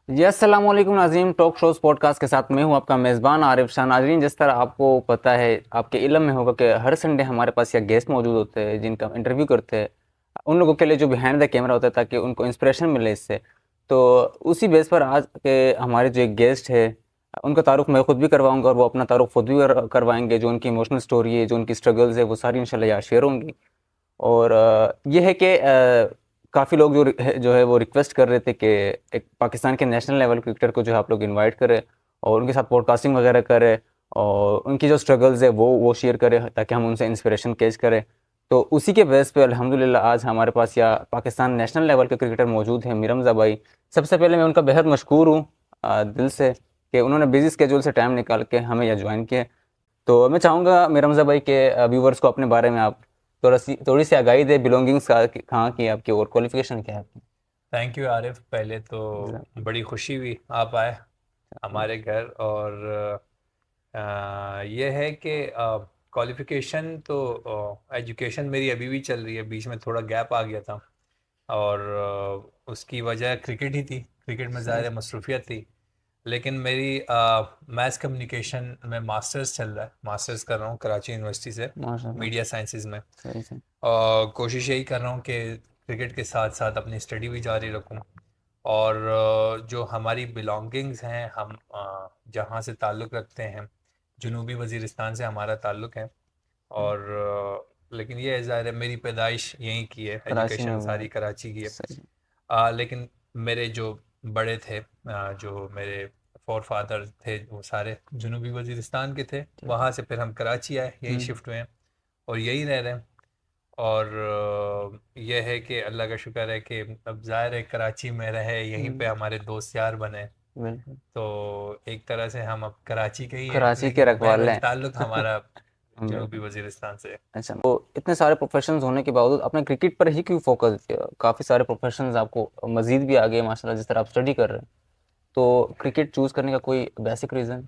जी अस्सलाम वालेकुम नाज़रीन, टॉक शोज़ पॉडकास्ट के साथ मैं हूं आपका मेज़बान आरिफ शाह। नाज़रीन, जिस तरह आपको पता है, आपके इल्म में होगा कि हर संडे हमारे पास या गेस्ट मौजूद होते हैं जिनका इंटरव्यू करते हैं। उन लोगों के लिए जो बिहाइंड द कैमरा होता है ताकि उनको इंस्पिरेशन मिले इससे। तो उसी बेस पर आज के हमारे जो एक गेस्ट है, उनका तारुफ मैं खुद भी करवाऊंगा और वो अपना तारुफ खुद भी करवाएंगे। जो उनकी इमोशनल स्टोरी है, जो उनकी स्ट्रगल्स है, वो सारी इंशाल्लाह यहाँ शेयर होंगी। और ये है कि काफ़ी लोग जो है वो रिक्वेस्ट कर रहे थे कि एक पाकिस्तान के नेशनल लेवल क्रिकेटर को जो है आप लोग इनवाइट करें और उनके साथ पॉडकास्टिंग वगैरह करें और उनकी जो स्ट्रगल्स है वो शेयर करें ताकि हम उनसे इंस्पिरेशन कैच करें। तो उसी के बेस पे अल्हम्दुलिल्लाह आज हमारे पास या पाकिस्तान नेशनल लेवल के क्रिकेटर मौजूद हैं, मीरमज़ा भाई। सबसे पहले मैं उनका बेहद मशहूर हूँ दिल से कि उन्होंने बिजी स्केजूल से टाइम निकाल के हमें यह ज्वाइन किया। तो मैं चाहूँगा मीरमज़ा भाई के व्यूवर्स को अपने बारे में आप थोड़ी सी आगाही दे, बिलोंगिंग्स कहाँ की है आपकी और क्वालिफिकेशन क्या है आपकी। Thank you Arif. पहले तो बड़ी खुशी हुई आप आए हमारे घर। और ये है कि क्वालिफिकेशन तो एजुकेशन मेरी अभी भी चल रही है। बीच में थोड़ा गैप आ गया था और उसकी वजह क्रिकेट ही थी। क्रिकेट में सही ज़्यादा से। मसरूफियत थी। लेकिन मेरी मैथ्स कम्युनिकेशन में मास्टर्स चल रहा है। मास्टर्स कर रहा हूँ कराची यूनिवर्सिटी से, माशाल्लाह। मीडिया साइंसेस में। सही से। और कोशिश यही कर रहा हूँ कि क्रिकेट के साथ साथ अपनी स्टडी भी जारी रखूँ। और जो हमारी बिलोंगिंग्स हैं, हम जहाँ से ताल्लुक़ रखते हैं, जनूबी वज़ीरिस्तान से हमारा ताल्लुक़ है। और लेकिन ये ज़ाहिर है मेरी पैदाइश यहीं की है, कराची में एजुकेशन हुआ है। सारी कराची की है। सही। लेकिन मेरे जो बड़े थे, जो मेरे फोर फादर थे, वो सारे जनूबी वज़ीरिस्तान के थे। ठीक है। वहाँ से फिर हम कराची आए, यहीं हम्म। शिफ्ट हुए हैं और यहीं रह रहे हैं। और यह है कि अल्लाह का शुक्र है कि अब ज़ाहिर है कराची में रहे, यहीं पे हम्म। हमारे दोस्त यार बने। बिल्कुल। तो एक तरह से हम अब कराची के ही हैं, कराची के लेकिन रखवाले बहरहाल हैं। ताल्लुक़ हमारा जनूबी बिल्कुल। वज़ीरिस्तान से है। अच्छा, तो इतने सारे प्रोफेशंस होने के बावजूद आपने क्रिकेट पर ही क्यों फोकस किया? काफ़ी सारे प्रोफेशंस आपको मजीद भी आगे माशाल्लाह, जिस तरह आप स्टडी कर रहे हैं। तो क्रिकेट चूज़ करने का कोई बेसिक रीज़न?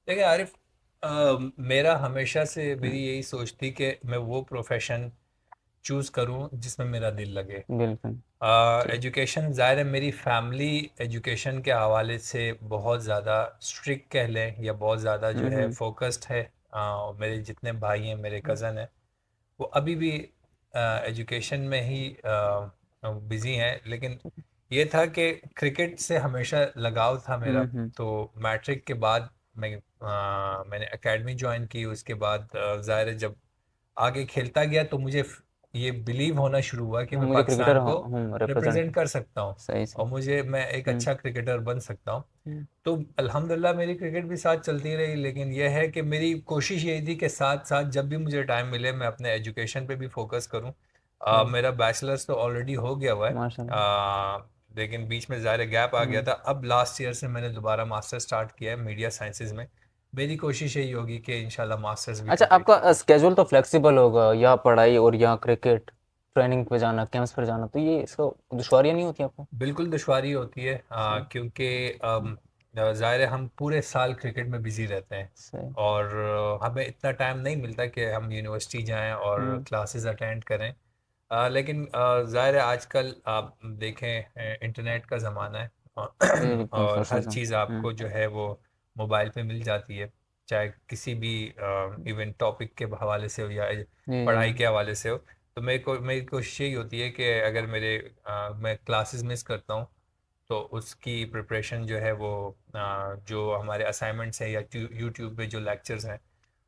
देखिए आरिफ, मेरा हमेशा से मेरी यही सोच थी कि मैं वो प्रोफेशन चूज़ करूं जिसमें मेरा दिल लगे। बिल्कुल। ठीक। एजुकेशन ज़ाहिर है मेरी फैमिली एजुकेशन के हवाले से बहुत ज़्यादा स्ट्रिक्ट कह लें या बहुत ज़्यादा जो है हम्म। फोकस्ड है। मेरे जितने भाई हैं, मेरे कज़न हैं, वो अभी भी एजुकेशन में ही बिज़ी हैं। लेकिन ये था कि क्रिकेट से हमेशा लगाव था मेरा। हम्म। तो मैट्रिक के बाद मैंने एकेडमी ज्वाइन की। उसके बाद ज़ाहिर है जब आगे खेलता गया तो मुझे ये बिलीव होना शुरू हुआ कि मैं मुझे क्रिकेटर पाकिस्तान को हूँ रिप्रेजेंट। रिप्रेजेंट कर सकता हूँ सही से। और मुझे मैं एक हम्म। अच्छा क्रिकेटर बन सकता हूँ। हम्म। तो अल्हम्दुलिल्लाह मेरी क्रिकेट भी साथ चलती रही। लेकिन यह है कि मेरी कोशिश यही थी कि साथ साथ जब भी मुझे टाइम मिले मैं अपने एजुकेशन पे भी फोकस करूँ। सही। मेरा बैचलर्स तो ऑलरेडी हो गया हुआ है। माशाल्लाह। लेकिन बीच में ज़ाहिर गैप आ गया हम्म। था। अब लास्ट ईयर से मैंने दोबारा मास्टर स्टार्ट किया है मीडिया साइंसेज में। मेरी कोशिश यही होगी कि इंशाल्लाह मास्टर्स भी अच्छा, कंप्लीट आपका करूँ। स्केजूल तो फ्लेक्सिबल होगा, या पढ़ाई और या क्रिकेट ट्रेनिंग पे जाना, कैंप्स पर जाना, तो ये इसको दुश्वारियाँ नहीं होती आपको? बिल्कुल दुश्वारी होती है, सही। क्योंकि ज़ाहिर है हम पूरे साल क्रिकेट में बिजी रहते हैं। सही। और हमें इतना टाइम नहीं मिलता कि हम यूनिवर्सिटी जाएं और हम्म। क्लासेस अटेंड करें। लेकिन ज़ाहिर है आजकल आप देखें, इंटरनेट का ज़माना है। बिल्कुल और हर सोशल। चीज़ हम्म। आपको जो है वो मोबाइल पे मिल जाती है। चाहे किसी भी इवन टॉपिक के हवाले से हो या जी जी पढ़ाई जी। के हवाले से हो। तो मेरी कोशिश यही होती है कि अगर मैं क्लासेस मिस करता हूँ तो उसकी प्रिपरेशन जो है वो जो हमारे असाइनमेंट्स हैं या यूट्यूब पे जो लेक्चर्स हैं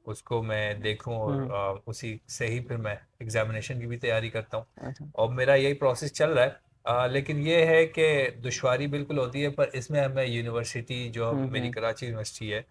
उसको मैं देखूं और हम्म। उसी से ही फिर मैं एग्जामिनेशन की भी तैयारी करता हूँ। अच्छा। और मेरा यही प्रोसेस चल रहा है। लेकिन ये है कि दुश्वारी बिल्कुल होती है, पर इसमें हमें यूनिवर्सिटी जो मेरी हम्म। कराची यूनिवर्सिटी है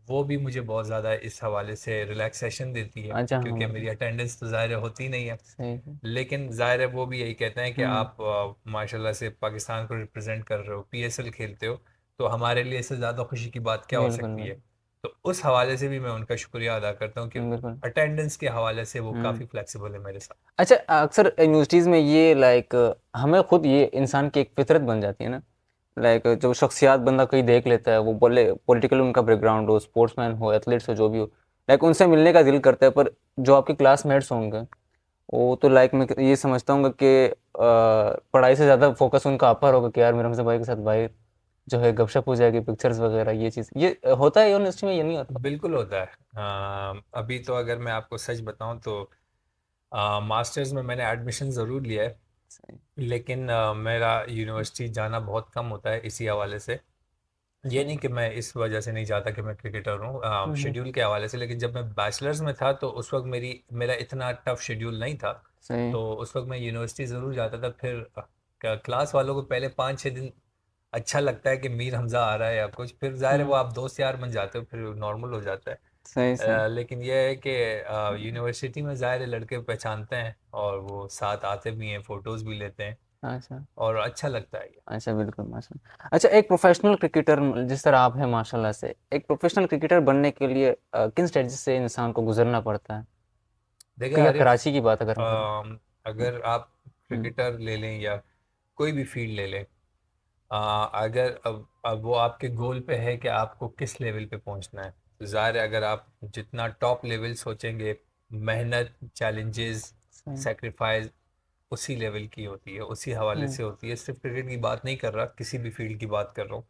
वो भी मुझे बहुत ज़्यादा इस हवाले से रिलैक्सेशन देती है, अच्छा, क्योंकि हमारे मेरी पास। अटेंडेंस तो ज़ाहिर है होती नहीं है। सही है। लेकिन ज़ाहिर है वो भी यही कहते हैं कि हम्म। आप माशाल्लाह से पाकिस्तान को रिप्रेजेंट कर रहे हो, पीएसएल खेलते हो, तो हमारे लिए इससे ज़्यादा खुशी की बात क्या हो बिल्कुल सकती है। बिल्कुल। तो उस हवाले से भी मैं उनका शुक्रिया अदा करता हूँ कि बिल्कुल। अटेंडेंस के हवाले से वो हम्म। काफ़ी फ्लेक्सिबल है मेरे साथ। अच्छा, अक्सर यूनिवर्सिटीज़ में ये लाइक हमें खुद ये इंसान की एक फितरत बन जाती है ना। लाइक जो शख्सियात बंदा कहीं देख लेता है, वो बोले पॉलिटिकल उनका बैकग्राउंड हो, स्पोर्ट्समैन हो, एथलीट्स हो, जो भी हो, लाइक उनसे मिलने का दिल करता है। पर जो आपके क्लासमेट्स होंगे, वो तो लाइक मैं ये समझता हूँ कि पढ़ाई से ज़्यादा फोकस उनका अपर होगा कि यार मेरे हमसे भाई के साथ भाई जो है गपशप हो जाएगी, पिक्चर्स वगैरह, ये चीज़ ये होता है यूनिवर्सिटी में, ये नहीं होता? बिल्कुल होता है। अभी तो अगर मैं आपको सच बताऊं तो मास्टर्स में मैंने एडमिशन ज़रूर लिया है, सही। लेकिन मेरा यूनिवर्सिटी जाना बहुत कम होता है इसी हवाले से। ये नहीं कि मैं इस वजह से नहीं चाहता कि मैं क्रिकेटर हूँ, हम्म, शेड्यूल के हवाले से, लेकिन जब मैं बैचलर्स में था तो उस वक्त मेरा इतना टफ शेड्यूल नहीं था। सही। तो उस वक्त मैं यूनिवर्सिटी ज़रूर जाता था। फिर क्लास वालों को पहले 5-6 दिन अच्छा लगता है कि मीर हमज़ा आ रहा है या कुछ, फिर ज़ाहिर है वो हम्म, आप दोस्त यार बन जाते हो, फिर नॉर्मल हो जाता है। सही सही। लेकिन यह है कि यूनिवर्सिटी में ज़ाहिर है लड़के पहचानते हैं और वो साथ आते भी हैं, फ़ोटोज़ भी लेते हैं अच्छा और अच्छा लगता है ये। अच्छा, बिल्कुल माशाल्लाह। अच्छा, एक प्रोफेशनल क्रिकेटर जिस तरह आप हैं माशाल्लाह से, एक प्रोफेशनल क्रिकेटर बनने के लिए किन स्टेज से इंसान को गुजरना पड़ता है? देखिए कि या आरिफ, कराची की बात अगर हम करें। अगर आप हम्म, क्रिकेटर ले लें या कोई भी फील्ड ले लें, अगर अब वो आपके गोल पे है कि आपको किस लेवल पे पहुंचना है, तो ज़ाहिर है अगर आप जितना टॉप लेवल सोचेंगे, मेहनत, चैलेंजेस, सही। सेक्रीफाइस उसी लेवल की होती है, उसी हवाले हम्म, से होती है। सिर्फ क्रिकेट की बात नहीं कर रहा, किसी भी फील्ड की बात कर रहा हूँ।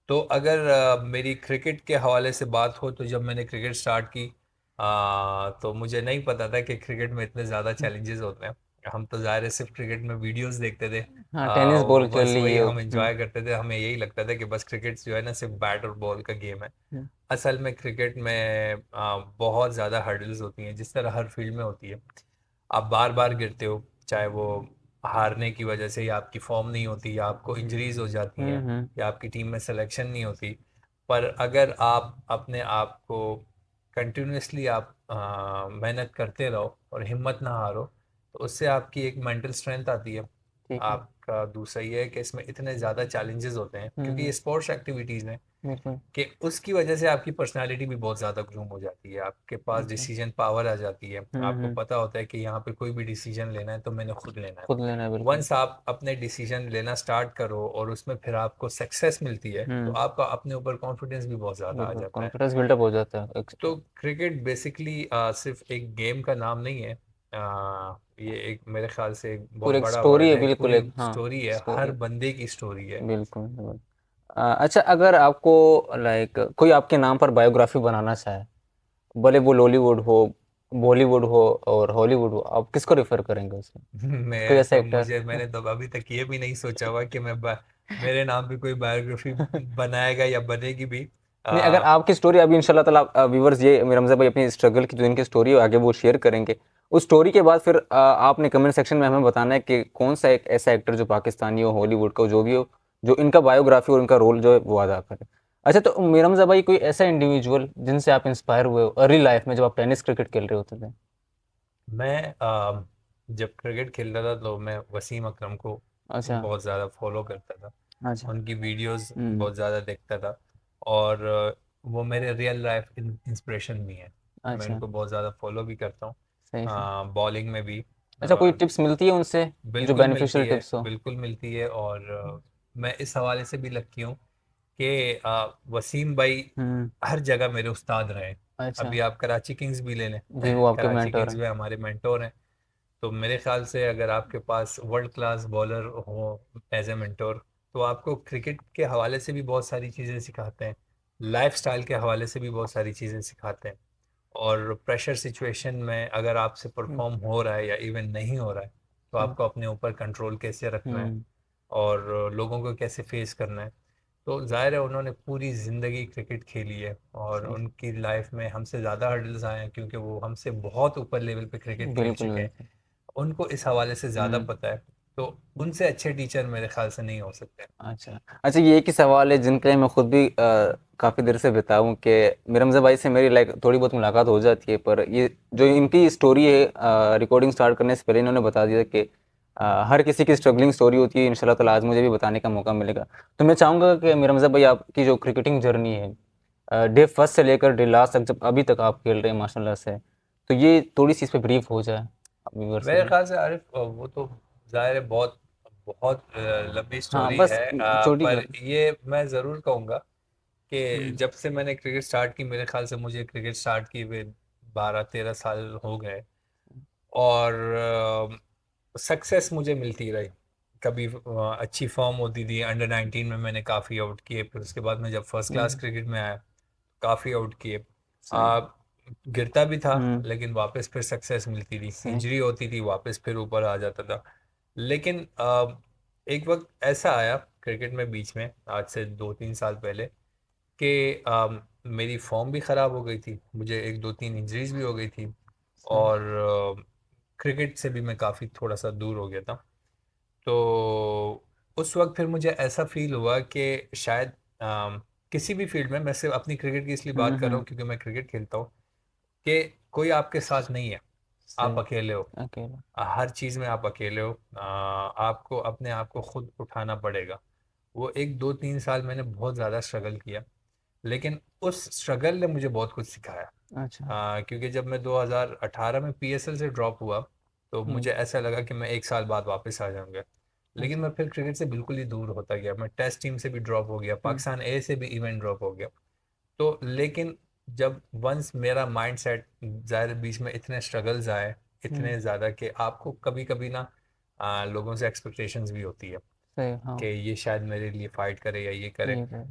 तो अगर मेरी क्रिकेट के हवाले से बात हो तो जब मैंने क्रिकेट स्टार्ट की, तो मुझे नहीं पता था कि क्रिकेट में इतने ज़्यादा हम्म, चैलेंजेस होते हैं। हम तो ज़ाहिर है सिर्फ क्रिकेट में वीडियोस देखते थे, हाँ, टेनिस बॉल खेल बस वही लिए। हम एंजॉय करते थे। हमें यही लगता था कि बस क्रिकेट जो है ना सिर्फ बैट और बॉल का गेम है। हम्म, असल में क्रिकेट में बहुत ज़्यादा हर्डल्स होती हैं, जिस तरह हर फील्ड में होती है। आप बार बार गिरते हो, चाहे वो हारने की वजह से, या आपकी फॉर्म नहीं होती, या आपको इंजरीज हो जाती हैं, हम्म, या आपकी टीम में सिलेक्शन नहीं होती। पर अगर आप अपने आप को कंटिन्यूसली आप मेहनत करते रहो और हिम्मत ना हारो, तो उससे आपकी एक मेंटल स्ट्रेंथ आती है। ठीक है। आपका दूसरा ये है कि इसमें इतने ज़्यादा चैलेंजेस होते हैं क्योंकि ये हम्म, स्पोर्ट्स एक्टिविटीज़ हैं, बिल्कुल। कि उसकी वजह से आपकी पर्सनालिटी भी बहुत ज़्यादा ग्रूम हो जाती है, आपके पास अच्छा। डिसीजन पावर आ जाती है। आपको हम्म, पता होता है कि यहाँ पे कोई भी डिसीजन लेना है तो मैंने खुद लेना है। खुद लेना है, बिल्कुल। वंस आप अपने डिसीजन लेना स्टार्ट करो और उसमें फिर आपको सक्सेस मिलती है, तो हम्म, आपका अपने ऊपर कॉन्फिडेंस भी बहुत ज़्यादा आ बिल्कुल जाता है। कॉन्फिडेंस बिल्डअप हो जाता है तो क्रिकेट बेसिकली सिर्फ एक गेम का नाम नहीं है। ये एक मेरे ख्याल से एक बहुत पूरी एक बड़ा स्टोरी वर्ड है, है, बिल्कुल पूरी एक, हाँ, स्टोरी है, हर स्टोरी। बंदे की स्टोरी है। बिल्कुल बिल्कुल। अच्छा, अगर आपको लाइक कोई आपके नाम पर बायोग्राफी बनाना चाहे, भले वो लॉलीवुड हो, बॉलीवुड हो और हॉलीवुड हो, आप किसको रेफर करेंगे उसमें? कोई मैं ऐसा तो एक्टर? मुझे मैंने तो अभी तक ये भी नहीं सोचा हुआ कि मेरे नाम पे कोई बायोग्राफी बनाएगा या बनेगी भी। नहीं, अगर आपकी स्टोरी अभी इंशाल्लाह ताला व्यूवर्स ये रमज़ा भाई अपनी स्ट्रगल की जो इनकी स्टोरी है आगे वो शेयर करेंगे, उस स्टोरी के बाद फिर आपने कमेंट सेक्शन में हमें बताना है कि कौन सा एक ऐसा एक्टर जो पाकिस्तानी हो, हॉलीवुड का हो, जो भी हो, जो इनका बायोग्राफी और इनका रोल जो है वो अदा करे। अच्छा, तो रमज़ा भाई कोई ऐसा इंडिविजुअल जिनसे आप इंस्पायर हुए हो अर्ली लाइफ में जब आप टेनिस क्रिकेट खेल रहे होते थे? मैं जब क्रिकेट खेलता था तो मैं वसीम अकरम को अच्छा। बहुत ज़्यादा फॉलो करता था, अच्छा। उनकी वीडियोस हम्म। बहुत ज़्यादा देखता था। और वो मेरे रियल लाइफ इंस्पिरेशन भी हैं। मैं अच्छा। उनको बहुत ज़्यादा फॉलो भी करता सही सही। हूँ, बॉलिंग में भी। अच्छा, कोई अ, टिप्स मिलती है उनसे जो बिल्कुल मिलती बेनिफिशियल है, टिप्स हो? बिल्कुल मिलती है। और मैं इस हवाले से भी लकी हूँ कि वसीम भाई हम्म। हर जगह मेरे उस्ताद रहे। अच्छा। अभी आप कराची किंग्स भी ले लें, जी, वो आपके कराची मेंटर किंग्स हैं। भी हमारे मेंटोर हैं। तो मेरे ख्याल से अगर आपके पास वर्ल्ड क्लास बॉलर हो एज ए मेंटोर, तो आपको क्रिकेट के हवाले से भी बहुत सारी चीज़ें सिखाते हैं, लाइफ स्टाइल के हवाले से भी बहुत सारी चीज़ें सिखाते हैं। और प्रेशर सिचुएशन में अगर आपसे हम्म। परफॉर्म हो रहा है या इवन नहीं हो रहा है, तो हम्म। आपको अपने ऊपर कंट्रोल कैसे रखना है हम्म। और लोगों को कैसे फेस करना है। तो जाहिर है उन्होंने पूरी ज़िंदगी क्रिकेट खेली है और सही। उनकी लाइफ में हमसे ज़्यादा हर्डल्स आए हैं क्योंकि वो हमसे बहुत ऊपर लेवल पे क्रिकेट खेल बिल्कुल चुके हैं। बिल्कुल। उनको इस हवाले से ज़्यादा हम्म। पता है। तो उनसे अच्छे टीचर मेरे ख्याल से नहीं हो सकते। अच्छा। अच्छा, ये एक ही सवाल है जिनके लिए मैं खुद भी काफ़ी देर से बिताऊँ कि मिरमज़ा भाई से मेरी लाइक थोड़ी बहुत मुलाकात हो जाती है, पर ये जो इनकी स्टोरी है रिकॉर्डिंग स्टार्ट करने से पहले इन्होंने बता दिया कि हर किसी की स्ट्रगलिंग स्टोरी होती है, इंशाल्लाह ताला आज मुझे भी बताने का मौका मिलेगा। तो मैं चाहूँगा कि मिरमज़ा भाई आपकी जो क्रिकेटिंग जर्नी है डे फर्स्ट से लेकर डे लास्ट तक जब अभी तक आप खेल रहे हैं माशाल्लाह से, तो ये थोड़ी-सी इस पे ब्रीफ हो जाए व्यूअर्स के मेरे लिए। ख्याल से आरिफ, वो तो जाहिर है बहुत बहुत लंबी हाँ, स्टोरी बस है। छोटी पर कर। ये मैं ज़रूर कहूँगा कि हुँ, जब से मैंने क्रिकेट स्टार्ट की, मेरे ख्याल से मुझे क्रिकेट स्टार्ट किए हुए 12-13 साल हो गए, और सक्सेस मुझे मिलती रही। कभी अच्छी फॉर्म होती थी, अंडर 19 में मैंने काफ़ी आउट किए, फिर उसके बाद मैं जब फर्स्ट क्लास क्रिकेट में आया काफ़ी आउट किए। सही। गिरता भी था हम्म। लेकिन वापस फिर सक्सेस मिलती थी, सही। इंजरी होती थी वापस फिर ऊपर आ जाता था। लेकिन एक वक्त ऐसा आया क्रिकेट में बीच में, आज से 2-3 साल पहले, कि मेरी फॉर्म भी ख़राब हो गई थी, मुझे 1-2-3 इंजरीज भी हो गई थी, सही। और क्रिकेट से भी मैं काफ़ी थोड़ा सा दूर हो गया था। तो उस वक्त फिर मुझे ऐसा फील हुआ कि शायद किसी भी फील्ड में, मैं सिर्फ अपनी क्रिकेट की इसलिए बात कर रहा हम्म। हूँ क्योंकि मैं क्रिकेट खेलता हूँ, कि कोई आपके साथ नहीं है, आप सही। अकेले हो। अकेला। हर चीज़ में आप अकेले हो। आपको अपने आप को खुद उठाना पड़ेगा। वो 1-2-3 साल मैंने बहुत ज़्यादा स्ट्रगल किया, लेकिन उस स्ट्रगल ने मुझे बहुत कुछ सिखाया। अच्छा। क्योंकि जब मैं 2018 में पीएसएल से ड्रॉप हुआ तो हम्म। मुझे ऐसा लगा कि मैं 1 साल बाद वापस आ जाऊंगा, लेकिन अच्छा। मैं फिर क्रिकेट से बिल्कुल ही दूर होता गया। मैं टेस्ट टीम से भी ड्रॉप हो गया, हम्म। पाकिस्तान ए से भी इवेंट ड्रॉप हो गया। तो लेकिन जब वंस मेरा माइंड सेट, ज़ाहिर बीच में इतने स्ट्रगल्स आए, हम्म। इतने ज़्यादा, कि आपको कभी कभी ना लोगों से एक्सपेक्टेशंस भी होती है सही। हाँ। कि ये शायद मेरे लिए फ़ाइट करे या ये करे। ठीक है।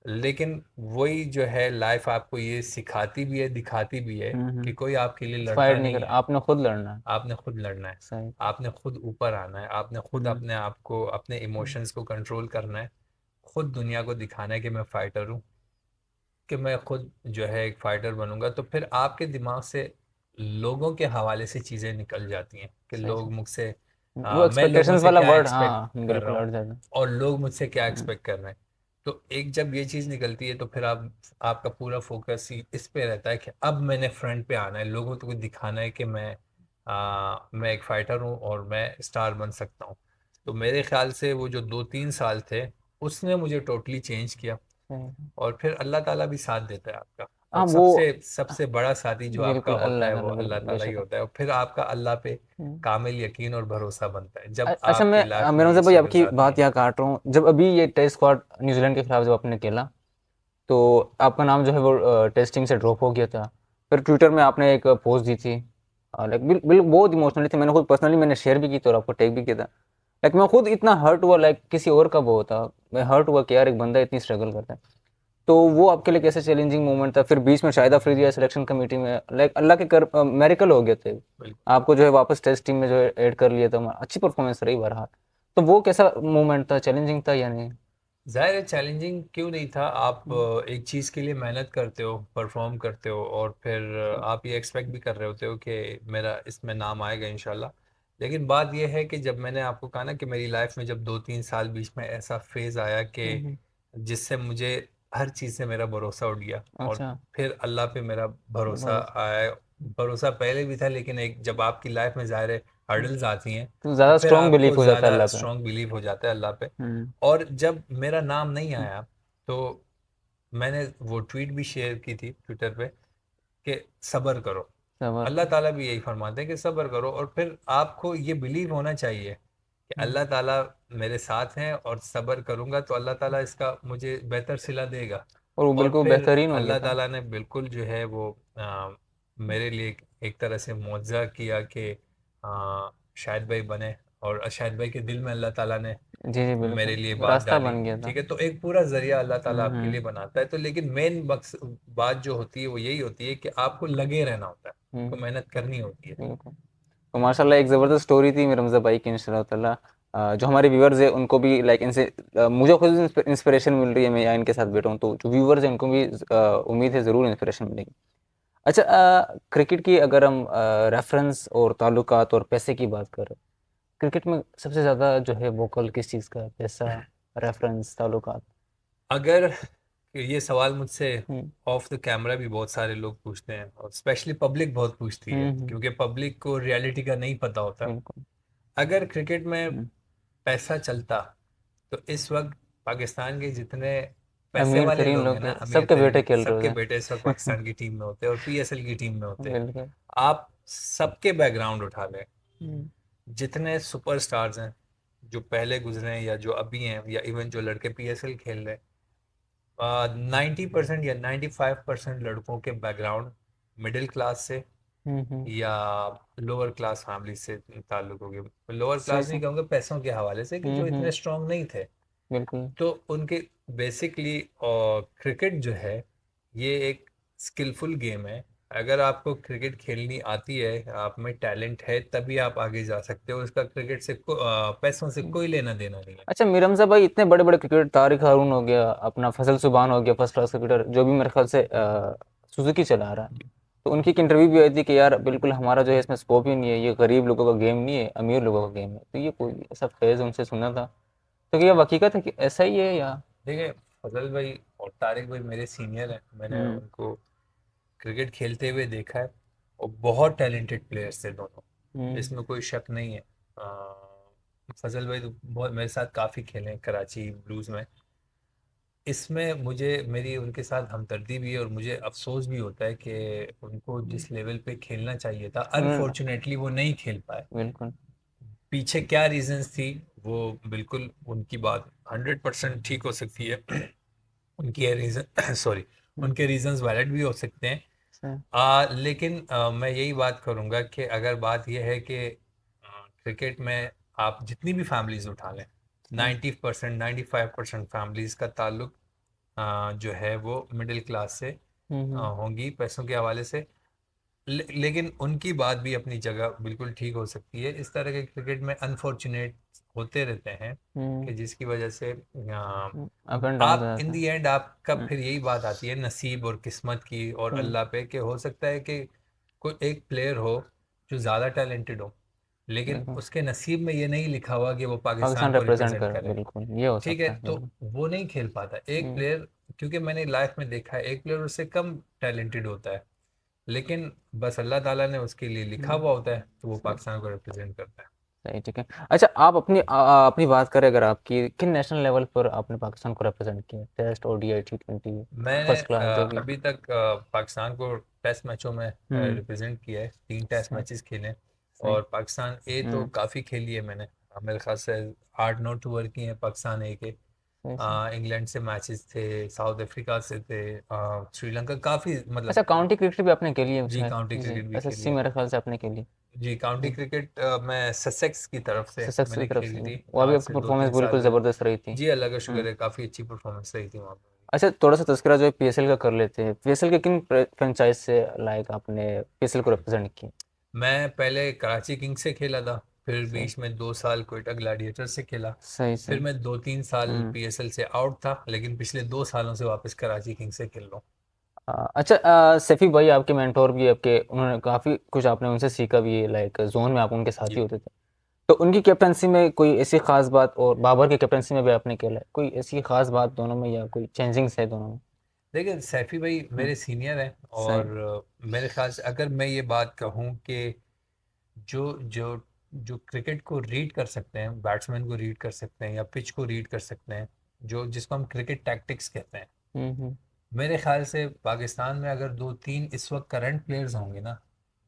लेकिन वही जो है, लाइफ आपको ये सिखाती भी है, दिखाती भी है कि कोई आपके लिए लड़ता फाइट नहीं नहीं कर, है। आपने खुद लड़ना है। आपने खुद लड़ना है, सही। आपने खुद ऊपर आना है, आपने खुद हम्म। अपने आप को, अपने इमोशंस को कंट्रोल करना है, खुद दुनिया को दिखाना है कि मैं फाइटर हूँ, कि मैं खुद जो है एक फाइटर बनूंगा। तो फिर आपके दिमाग से लोगों के हवाले से चीज़ें निकल जाती हैं कि सही। लोग मुझसे, वो मैं लोगों एक्सपेक्टेशंस से वाला क्या वर्ड, एक्सपेक्ट हाँ कर रहा बिल्कुल हूँ हट जाता है। और लोग मुझसे क्या हम्म। एक्सपेक्ट कर रहे हैं। तो एक जब ये चीज़ निकलती है तो फिर आप, आपका पूरा फोकस ही इस पे रहता है कि अब मैंने फ्रंट पे आना है, लोगों को दिखाना है कि मैं एक फाइटर हूँ और मैं स्टार बन सकता हूँ। तो मेरे ख्याल से वो जो 2-3 साल थे, उसने मुझे टोटली चेंज किया। सही। और फिर अल्लाह ताला भी साथ देता है आपका, हाँ और वो, सबसे सबसे बड़ा साथी जो आपका बिल्कुल होता अल्लाह है वो ताला, अल्लाह बिल्कुल ताला ही बेशक। होता है। और फिर आपका अल्लाह पे हम्म। कामिल यकीन और भरोसा बनता है जब अच्छा, मैं आपकी लाइफ में मेरा ये भाई आपकी स्ट्रगल्स आती बात हैं। यहाँ काट रहा हूँ। जब अभी ये टेस्ट स्क्वाड न्यूजीलैंड के खिलाफ जब आपने खेला, तो आपका नाम जो है वो टेस्टिंग से ड्रॉप हो गया था। फिर ट्विटर में आपने एक पोस्ट दी थी, लाइक बिल बहुत इमोशनली थी। मैंने खुद पर्सनली मैंने शेयर भी की थी और आपको टैग भी किया था। लाइक मैं खुद इतना हर्ट हुआ, लाइक किसी और का वो होता, मैं हर्ट हुआ कि यार एक बंदा इतनी स्ट्रगल करता है। तो वो आपके लिए कैसे चैलेंजिंग मोमेंट था? फिर बीच में शाहिद अफरीदी सिलेक्शन कमेटी में, लाइक अल्लाह के कर मेरिकल हो गए थे, बिल्कुल। आपको जो है वापस टेस्ट टीम में जो है ऐड कर लिया था। अच्छी परफॉर्मेंस रही बहरहाल। तो वो कैसा मोमेंट था, चैलेंजिंग था या नहीं? ज़ाहिर है चैलेंजिंग क्यों नहीं था। आप हम्म। एक चीज़ के लिए मेहनत करते हो, परफॉर्म करते हो, और फिर आप ये एक्सपेक्ट भी कर रहे होते हो कि मेरा इसमें नाम आएगा इंशाल्लाह। लेकिन बात यह है कि जब मैंने आपको कहा ना कि मेरी लाइफ में जब 2-3 साल बीच में ऐसा फेज़ आया कि हम्म। जिससे मुझे हर चीज़ से मेरा भरोसा उठ गया, और अच्छा। फिर अल्लाह पे मेरा भरोसा भरोसा। आया। भरोसा पहले भी था, लेकिन एक जब आपकी लाइफ में ज़ाहिर है हर्डल्स आती हैं, तो तो ज़्यादा फिर स्ट्रॉन्ग आपको बिलीफ हो जाता है ज़्यादा अल्लाह पे। स्ट्रॉन्ग बिलीव हो जाता है अल्लाह पे। हम्म। और जब मेरा नाम नहीं हम्म। आया तो मैंने वो ट्वीट भी शेयर की थी ट्विटर पे कि सब्र करो। सबर अल्लाह का। ताला भी यही फरमाते हैं कि सब्र करो, और फिर आपको ये बिलीव होना चाहिए कि हम्म। अल्लाह ताला मेरे साथ हैं, और सब्र करूंगा तो अल्लाह ताला इसका मुझे बेहतर सिला देगा। और वो और बिल्कुल फिर बेहतरीन हो गया अल्लाह था। ताला ने बिल्कुल जो है वो मेरे लिए एक तरह से मुआवजा किया कि शाहिद भाई बने, और शाहिद भाई के दिल में अल्लाह ताला ने जी जी मेरे लिए बिल्कुल, बात रास्ता डाली। बन गया था। ठीक है, तो एक पूरा जरिया अल्लाह ताला आपके हम्म। लिए बनाता है। तो लेकिन मेन बात जो होती है वो यही होती है कि आपको लगे रहना होता है, आपको हम्म। मेहनत करनी होती है। बिल्कुल। तो माशाल्लाह एक ज़बरदस्त स्टोरी थी मेरे रमज़ा भाई की, इंशाल्लाह ताला जो हमारे व्यूवर्स हैं उनको भी लाइक इनसे मुझे खुद इंस्पिरेशन मिल रही है। मैं यहाँ इनके साथ बैठा हूँ तो जो व्यूवर्स हैं उनको भी उम्मीद है ज़रूर इंस्पिरेशन मिलेगी। अच्छा, क्रिकेट की अगर हम रेफरेंस और ताल्लुकात और पैसे की बात करें, क्रिकेट में सबसे ज़्यादा जो है वोकल किस चीज़ का है? पैसा, रेफरेंस, ताल्लुकात? अगर ये सवाल मुझसे हम्म। ऑफ द कैमरा भी बहुत सारे लोग पूछते हैं, और स्पेशली पब्लिक बहुत पूछती है, हम्म। क्योंकि पब्लिक को रियलिटी का नहीं पता होता। बिल्कुल। अगर क्रिकेट में हम्म। पैसा चलता तो इस वक्त पाकिस्तान के जितने पैसे अमीर वाले तरीन लोग हैं लोग ना, हैं, अमीर सबके बेटे तरीन, खेल सबके रहे बेटे इस वक्त होते हैं। पाकिस्तान की टीम में होते और पीएसएल की टीम में होते। बिल्कुल। आप सबके बैकग्राउंड उठा लें, हम्म। जितने सुपरस्टार्स हैं जो पहले गुजरे हैं या जो अभी हैं, या इवन जो लड़के पीएसएल खेल रहे हैं, 90% या 95% लड़कों के बैकग्राउंड मिडिल क्लास से, या लोअर क्लास फैमिली से ताल्लुक हो गया। लोअर सही क्लास नहीं सही। कहूँगा, पैसों के हवाले से, कि जो इतने स्ट्रांग नहीं थे। बिल्कुल। तो उनके बेसिकली क्रिकेट जो है ये एक स्किलफुल गेम है। अगर आपको क्रिकेट खेलनी आती है, आप में टैलेंट है, तभी आप आगे जा सकते हो। इसका क्रिकेट से पैसों से कोई लेना देना नहीं है। अच्छा मीर हमजा भाई, इतने बड़े बड़े क्रिकेटर, तारिक हारून हो गया, अपना फैसल सुबहान हो गया, फर्स्ट क्लास क्रिकेटर, जो भी मेरे ख्याल से सुजुकी चला रहा है, तो उनकी एक इंटरव्यू भी आई थी कि यार बिल्कुल हमारा जो है इसमें स्कोप ही नहीं है, ये गरीब लोगों का गेम नहीं है, अमीर लोगों का गेम है। तो ये कोई ऐसा फेज उनसे सुना था, तो क्या हकीकत है कि ऐसा ही है या? देखिए, फजल भाई और तारिक भाई मेरे सीनियर हैं, मैंने हम्म। उनको क्रिकेट खेलते हुए देखा है, और बहुत टैलेंटेड प्लेयर्स थे दोनों, हम्म। इसमें कोई शक नहीं है। फजल भाई तो बहुत मेरे साथ काफ़ी खेले हैं कराची ब्लूज़ में। इसमें मुझे मेरी उनके साथ हमदर्दी भी है, और मुझे अफसोस भी होता है कि उनको जिस लेवल पे खेलना चाहिए था, हम्म। अनफॉर्चुनेटली वो नहीं खेल पाए। बिल्कुल। पीछे क्या रीजंस थी, वो बिल्कुल उनकी बात 100% ठीक हो सकती है। उनके रीजन सॉरी, हम्म। उनके रीजंस वैलिड भी हो सकते हैं। सही। लेकिन मैं यही बात करूंगा कि अगर बात यह है कि क्रिकेट में आप जितनी भी फैमिलीज उठा लें, सही। 90% 95% फैमिलीज का ताल्लुक जो है वो मिडिल क्लास से हम्म। होंगी, पैसों के हवाले से। लेकिन उनकी बात भी अपनी जगह बिल्कुल ठीक हो सकती है। इस तरह के क्रिकेट में अनफॉर्चुनेट होते रहते हैं, हम्म। कि जिसकी वजह से अप एंड डाउन हो आप इन जाता है। दी एंड आपका हम्म। फिर यही बात आती है नसीब और किस्मत की और हम्म। अल्लाह पे, कि हो सकता है कि कोई एक प्लेयर हो जो ज़्यादा टैलेंटेड हो, लेकिन बिल्कुल। उसके नसीब में ये नहीं लिखा हुआ कि वो पाकिस्तान पाकिस्तान को रिप्रेजेंट रिप्रेजेंट कर, करे। बिल्कुल ये हो ठीक सकता है, है, तो बिल्कुल। वो नहीं खेल पाता एक हम्म। प्लेयर, क्योंकि मैंने लाइफ में देखा है एक प्लेयर उससे कम टैलेंटेड होता है, लेकिन बस अल्लाह ताला ने उसके लिए लिखा हम्म। हुआ होता है, तो वो सही। पाकिस्तान को रिप्रेजेंट करता है। सही, ठीक है। अच्छा आप अपनी अपनी बात करें अगर आपकी, किन नेशनल लेवल पर आपने पाकिस्तान को रिप्रेजेंट किया? टेस्ट, ओडीआई, T20, मैंने फर्स्ट क्लास, जो भी। अभी तक पाकिस्तान को टेस्ट मैचों में हम्म। रिप्रेजेंट किया है, 3 टेस्ट सही। मैचेस खेले हैं। सही। और पाकिस्तान ए तो हम्म। काफ़ी खेली है मैंने। मेरे ख्याल से 8-9 टूर किए हैं पाकिस्तान ए के। सही सही। इंग्लैंड से मैचेस थे, साउथ अफ्रीका से थे, श्रीलंका, काफ़ी अच्छा मतलब। काउंटी क्रिकेट भी आपने खेली है जी, शायद? काउंटी जी, क्रिकेट भी खेली एसएससी है। मेरे ख्याल से आपने खेली। जी, काउंटी हम्म। क्रिकेट मैं ससेक्स की तरफ से ससेक्स की मैंने तरफ खेली से, थी वो भी आज आपकी से दो परफॉर्मेंस तीन साल बिल्कुल पहले। ज़बरदस्त रही थी। जी, अल्लाह का शुक्र हम्म। है, काफ़ी अच्छी परफॉर्मेंस रही थी वहाँ पर। अच्छा थोड़ा सा तज़किरा जो है पीएसएल का कर लेते हैं। पीएसएल के किन फ्रेंचाइज से लाइक आपने पीएसएल को रिप्रेजेंट किया? मैं पहले कराची किंग्स से खेला था, फिर सही बीच में 2 साल कोयटा ग्लैडिएटर से खेला। सही। फिर सही। मैं 2-3 साल हम्म। पीएसएल से आउट था, लेकिन पिछले 2 सालों से वापस कराची किंग्स से खेल रहा हूँ। अच्छा सैफी भाई आपके मेंटोर भी है आपके, उन्होंने काफ़ी कुछ आपने उनसे सीखा भी है, लाइक जोन में आप उनके साथ ही जी, होते थे। तो उनकी कैप्टनसी में कोई ऐसी खास बात, और बाबर की कैप्टनसी में भी आपने खेला है, कोई ऐसी खास बात दोनों में, या कोई चेंजिंग्स है दोनों में? देखिए सैफी भाई हम्म। मेरे सीनियर हैं, सही। और मेरे ख्याल से अगर मैं ये बात कहूँ कि जो जो जो क्रिकेट को रीड कर सकते हैं, बैट्समैन को रीड कर सकते हैं या पिच को रीड कर सकते हैं, जो जिसको हम क्रिकेट टैक्टिक्स कहते हैं, हम्म। मेरे ख्याल से पाकिस्तान में अगर 2-3 इस वक्त करंट प्लेयर्स होंगे ना,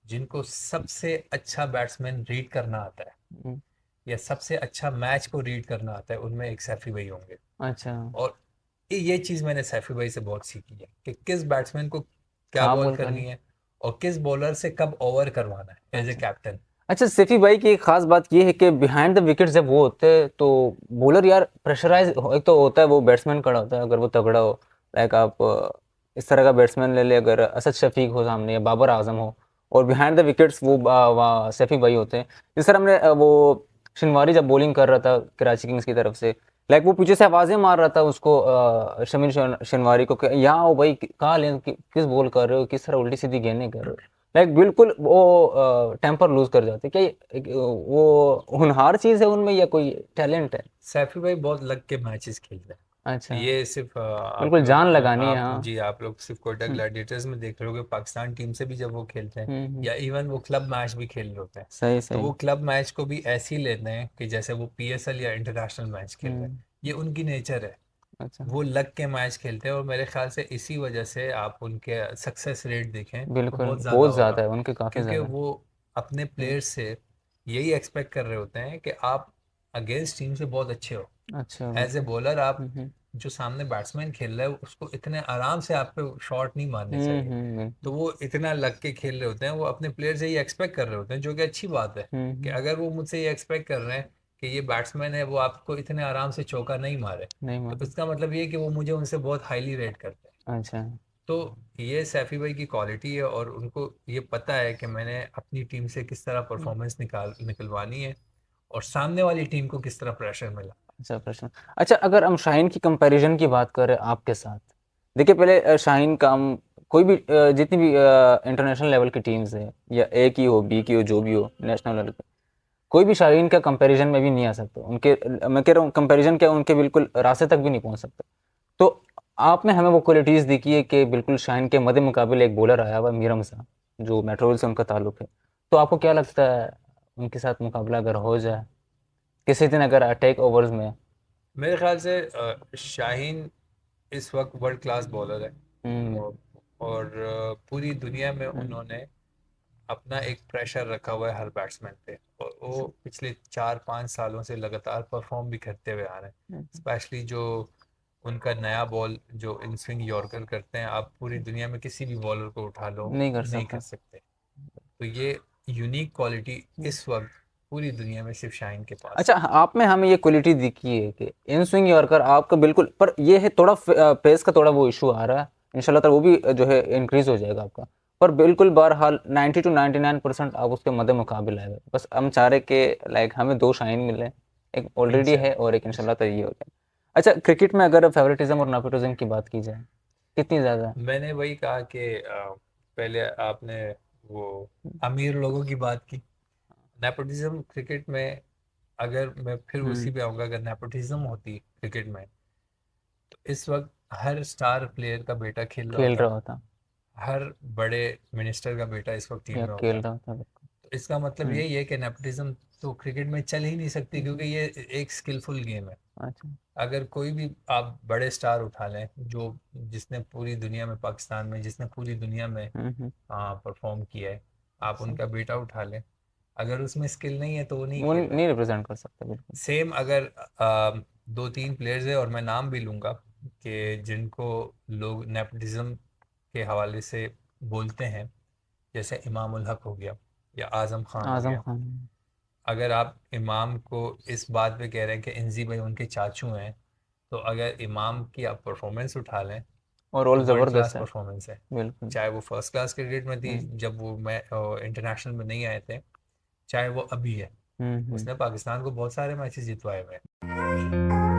जिनको सबसे अच्छा बैट्समैन रीड करना आता है हम्म। या सबसे अच्छा मैच को रीड करना आता है, उनमें एक सैफी भाई होंगे। अच्छा। और ये चीज़ मैंने सैफी भाई से बहुत सीखी है कि किस बैट्समैन को क्या कहाँ बॉल बॉल करनी करनी? है, और किस बॉलर से कब ओवर करवाना है एज ए अच्छा। कैप्टन। अच्छा सैफी भाई की एक खास बात ये है कि बिहाइंड द विकेट जब वो होते हैं तो बॉलर यार प्रेशराइज, एक तो होता है वो बैट्समैन खड़ा होता है अगर वो तगड़ा हो, लाइक आप इस तरह का बैट्समैन ले ले, अगर असद शफीक हो सामने या बाबर आजम हो, और बिहाइंड द विकेट्स वो सैफी भाई होते हैं। जिस तरह हमने वो शिनवारी जब बॉलिंग कर रहा था कराची किंग्स की तरफ से, लाइक वो पीछे से आवाजें मार रहा था उसको, शमीर शिनवारी को कि यहाँ हो भाई, कहाँ ले, किस बॉल कर रहे हो, किस तरह उल्टी सीधी गेंदें कर रहे हो, लाइक बिल्कुल वो टेम्पर लूज कर जाते। क्या वो होनहार चीज है उनमें या कोई टैलेंट है? सैफी भाई बहुत लग के मैचेस खेलते हैं। अच्छा। ये सिर्फ आप बिल्कुल जान लोग लगानी है, आप हाँ। जी आप लोग सिर्फ कोयटा हम्म। ग्लैडिएटर्स में देख रहे होगे, पाकिस्तान टीम से भी जब वो खेलते हैं, हम्म। या इवन वो क्लब मैच भी खेल रहे होते हैं, सही तो सही। वो क्लब मैच को भी ऐसे ही लेते हैं कि जैसे वो पीएसएल या इंटरनेशनल मैच खेल रहे हैं। हम्म। ये उनकी नेचर है, अच्छा। वो लग के मैच खेलते हैं, और मेरे ख्याल से इसी वजह से आप उनके सक्सेस रेट देखें तो बिल्कुल बहुत ज़्यादा बहुत होगा, ज़्यादा है उनके, काफ़ी क्योंकि ज़्यादा। वो अपने हम्म। प्लेयर्स से यही एक्सपेक्ट कर रहे होते हैं कि आप अगेंस्ट टीम से बहुत अच्छे हो। अच्छा एज ए बिल्कुल। बॉलर आप हम्म। जो सामने बैट्समैन खेल रहा है उसको इतने आराम से आप पे शॉट नहीं मारने चाहिए, तो वो इतना लग के खेल रहे होते हैं, वो अपने प्लेयर से ये एक्सपेक्ट कर रहे होते हैं, जो कि अच्छी बात है कि अगर वो मुझसे ये एक्सपेक्ट कर रहे हैं कि ये बैट्समैन है वो आपको इतने आराम से चौका नहीं मारे, नहीं तो मालूम। इसका मतलब ये है कि वो मुझे उनसे बहुत हाईली रेट करते हैं। अच्छा। तो ये सैफी भाई की क्वालिटी है और उनको ये पता है कि मैंने अपनी टीम से किस तरह परफॉर्मेंस निकलवानी है और सामने वाली टीम को किस तरह प्रेशर मिला। अच्छा प्रश्न। अच्छा, अगर हम शाहीन की कंपैरिजन की बात करें आपके साथ, देखिए पहले शाहीन का हम कोई भी जितनी भी इंटरनेशनल लेवल की टीम्स है, या ए की हो, बी की हो, जो भी हो, नेशनल लेवल की, कोई भी शाहीन का कंपैरिजन में भी नहीं आ सकता उनके। मैं कह रहा हूँ कंपैरिजन क्या, उनके बिल्कुल रास्ते तक भी नहीं पहुंच सकता। तो आपने हमें वो क्वालिटीज़ दिखी है कि बिल्कुल शाहीन के मद्दे मुकाबले एक बॉलर आया हुआ है मीरम साहब, जो मेट्रोल से उनका ताल्लुक है। तो आपको क्या लगता है, उनके साथ मुकाबला अगर हो जाए किसी दिन, अगर अटैक ओवर्स में? मेरे ख्याल से शाहीन इस वक्त वर्ल्ड क्लास बॉलर है हम्म। और पूरी दुनिया में उन्होंने अपना एक प्रेशर रखा हुआ है हर बैट्समैन पे, और वो पिछले 4-5 सालों से लगातार परफॉर्म भी करते हुए आ रहे हैं। स्पेशली जो उनका नया बॉल जो इन स्विंग यॉर्कर करते हैं, आप पूरी दुनिया में किसी भी बॉलर को उठा लो नहीं कर नहीं कर सकता। सकते। तो ये यूनिक क्वालिटी इस वक्त पूरी दुनिया में सिर्फ शाहीन के पास अच्छा, आप में हमें ये क्वालिटी दिखी है कि इन स्विंग यॉर्कर आपका बिल्कुल, पर ये है थोड़ा पेस का थोड़ा वो इशू आ रहा है। इंशाल्लाह ताला वो भी जो है इंक्रीज हो जाएगा आपका। पर बिल्कुल बहरहाल 90 to 99% आप उसके मद्दे मुकाबले आएगा। बस हम चाह रहे कि लाइक हमें दो शाइन मिले, एक है। ऑलरेडी है और एक इंशाल्लाह ताला ये हो जाए। अच्छा, क्रिकेट में अगर फेवरेटिज्म और नेपोटिज्म की बात की जाए, कितनी ज़्यादा है? मैंने वही कहा कि पहले आपने वो अमीर लोगों की बात की। नेपोटिज्म क्रिकेट में, अगर मैं फिर उसी पे आऊँगा, अगर नेपोटिज्म होती क्रिकेट में तो इस वक्त हर स्टार प्लेयर का बेटा खेल रहा खेल होता, रहा होता। हर बड़े मिनिस्टर का बेटा इस वक्त टीम या में खेल होता। रहा होता बिल्कुल। तो इसका मतलब हम्म। यही है कि नेपोटिज्म तो क्रिकेट में चल ही नहीं सकती, क्योंकि ये एक स्किलफुल गेम है। अच्छा। अगर कोई भी आप बड़े स्टार उठा लें, जो जिसने पूरी दुनिया में, पाकिस्तान में जिसने पूरी दुनिया में हम्म। परफॉर्म किया है, आप सही। उनका बेटा उठा लें, अगर उसमें स्किल नहीं है तो वो नहीं वो खेलेगा। नहीं रिप्रेजेंट कर सकता बिल्कुल। सेम अगर 2-3 प्लेयर्स है और मैं नाम भी लूँगा कि जिनको लोग नेपोटिज्म के हवाले से बोलते हैं, जैसे इमाम उल हक हो गया या आज़म खान हो आजम गया। खान। अगर आप इमाम को इस बात पे कह रहे हैं कि इंजी भाई उनके चाचू हैं, तो अगर इमाम की आप परफॉर्मेंस उठा लें और तो रोल वर्ल्ड क्लास ज़बरदस्त है। परफॉर्मेंस है। बिल्कुल। चाहे वो फर्स्ट क्लास क्रिकेट में थी हम्म। जब वो मैं इंटरनेशनल में नहीं आए थे, चाहे वो अभी है, हम्म। उसने पाकिस्तान को बहुत सारे मैचेस जितवाए हुए हैं।